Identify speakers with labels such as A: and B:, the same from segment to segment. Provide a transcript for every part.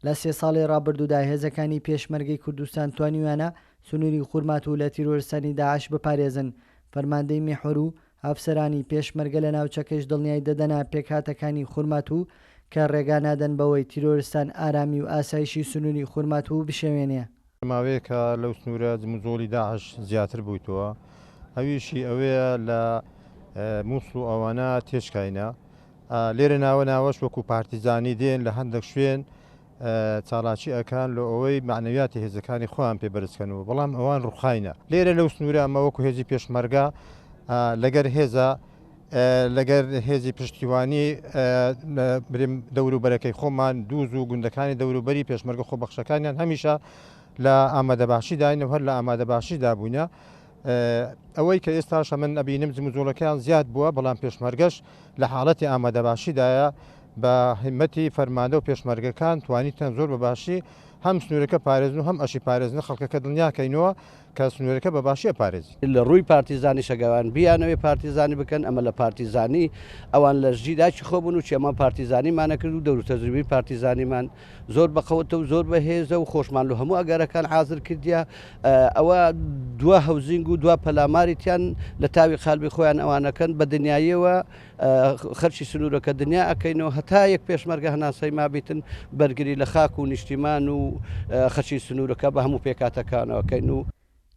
A: لە 3 ساڵی ڕابردوودا هێزەکانی پێشمەرگەی کوردستان توانیویانە سنوری خورمات و لە تیرۆریستانی داعش بپارێزن. فەرماندەی میحور و ئەفسەرانی پێشمەرگە لە ناوچەکەش دڵنیای دەدەنا پێکهاتەکانی خورمات و کە ڕێگا نادەن بەوەی تیرۆریستان ئارامی و ئاسایشی سنوری خورمات و بشێوێنێ.
B: ماوەیەکە لەو سنوورە جموجۆڵی داعش زیاتر بوویتەوە، ئەویشی ئەوەیە لە مووسڵ و ئەوانە تێشکاینە. لێرە ناوەش وەکو پارتیزانی دێن لە هەندێک شوێن چالاکی ئەکان لە ئەوەی معنەویاتی هێزەکانی خۆیان پێبەرزکەنەوە، بەڵام ئەوان ڕووخاینە. لێرە لەو سنوورە ئەمە وەکو هێزی پێشمەرگە لەگەر هێزی پشتیوانی دەوروبەرەکەی خۆمان دووز و گوندەکانی دەوروبەری پێشمەرگە خۆبەخشەکانیان هەمیشە لە ئامادەباشیداینەوە هەر لە ئامادەباشیدا بووینە. ئەوەی کە ئێستاش من ئەبینم جموجۆڵەکەیان زیاد بووە، بەڵام پێشمەرگەش لە حاڵەتی ئامادەباشیدایە بە هیمەتی فەرماندە و پێشمەرگەکان توانیتەن زۆر بەباشی هەم سنوورەکە پارێزن و هەم ئەشی پارێزنە خەڵکەکە دڵنیاکەینەوە کە سنوورەکە بەباشیە پارێزی.
C: لە ڕووی پارتیزانی شەگەوان بیانەوەی پارتیزانی بکەن، ئەمە لە پارتیزانی ئەوان لە ژیداکی خۆبوون و چێمە پارتیزانیمانە کرد و دەور تەجروبی پارتیزانیمان زۆر بەقەوتە و زۆر بەهێزە و خۆشمان لە هەموو ئەگەرەکان حازر کردیا. ئەوە دوا هەوزینگ و دوا پەلاماریتیان لە تاوی قالبی خۆیان ئەوانەکەن بە دنیاییەوە خەرچی سنوورەکە دنیا ئەەکەینەوە هەتا یەک پێشمەرگە هەناسەی مابیتن بەرگری لە خاک و نیشتیمان و خەرچی سنوورەکە بە هەموو پێکاتەکانەوەکەین و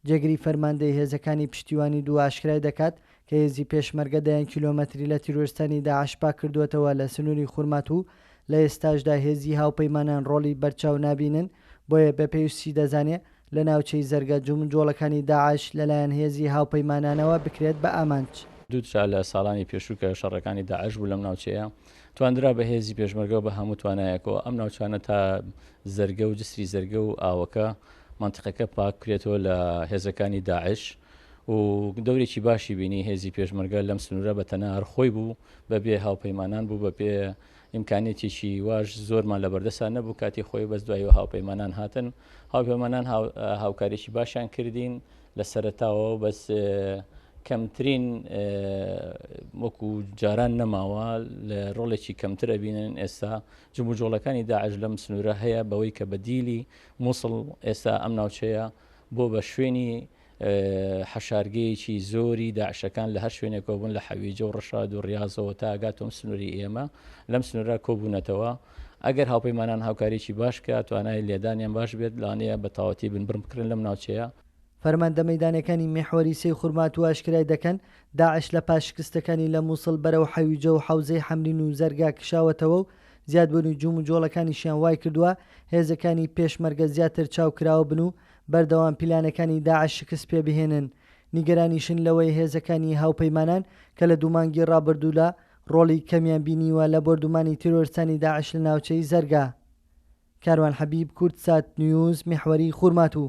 A: جێگری فەرماندەی هێزەکانی پشتیوانی دوو ئاشکرای دەکات کە هێزی پێشمەرگە 10 کیلۆمەتری لە تیرۆریستانی داعش پاک کردوێتەوە لە سنوری خورمات و لە ئێستاشدا هێزی هاوپەیمانان ڕۆڵی بەرچاو نابینن، بۆیە بە پێویستی دەزانێت لە ناوچەی زەرگە جموجۆڵەکانی داعش لەلایەن هێزی هاوپەیمانانەوە بکرێت بە ئامانج.
D: دووچە لە ساڵانی پێشوو کە شەڕەکانی داعش بوو لەم ناوچەیە تواندرا بە هێزی پێشمەرگەوە بە هەموو توانایەکەوە ئەم ناوچانە تا زەرگە و جسری زەرگە و ئاوەکە منتیقەکە پاک کرێتەوە لە هێزەکانی داعش و دەورێکی باشی بینی هێزی پێشمەرگە لەم سنوورە بە تەنها خۆی بوو بەبێ هاوپەیمانان بوو بەبێ ئیمکانێتێکی واش زۆرمان لە بەردەسان نەبوو کاتی خۆی بەس دوایەوە هاوپەیمانان هاتن. هاوپەیمانان هاوکاریی باشیان کردین لە سەرەتاوە بەس کەمترین وەکو جاران نەماوە لە ڕۆڵێکی کەمتر ئەبینن. ئێستا جموجۆڵەکانی داعش لەم سنوورە هەیە بەوەی کە بەدیلی مووسڵ ئێستا ئەم ناوچەیە بۆ بە شوێنی حەشارگەیەکی زۆری داعشەکان لە هەر شوێنێکەوە بوون لە حەویجە و ڕەشاد و ڕیاضەوە تا ئاگاتۆم سنووری ئێمە لەم سنوورە کۆبوونەتەوە. ئەگەر هاوپەیمانان هاوکاریی باش کە توانای لێدانیان باش بێت لانەیە بە تاوەتی بنبرم بکردن لەم ناوچەیە.
A: فەرماندە مەیدانەکانی میحوەری سێ خورمات و ئاشکرای دەکەن داعش لە پاشکستەکانی لە مووسڵ بەرەو حەویجە و حەوزەی حەمرین و زەرگا کشاوەتەوە و زیادبوونی جموجۆڵەکانیشیان وای کردووە هێزەکانی پێشمەرگە زیاتر چاوکراوە بن و بەردەوام پیلانەکانی داعش شکست پێ بهێنن. نیگەرانیشن لەوەی هێزەکانی هاوپەیمانان کە لە دوومانگی ڕابردوودا ڕۆڵی کەمیان بینیوە لە بردومانی تیرۆریستانی داعش لە ناوچەی زەرگا. کاروان حەبیب، کوردسات، نیوز، میحوەری خورمات و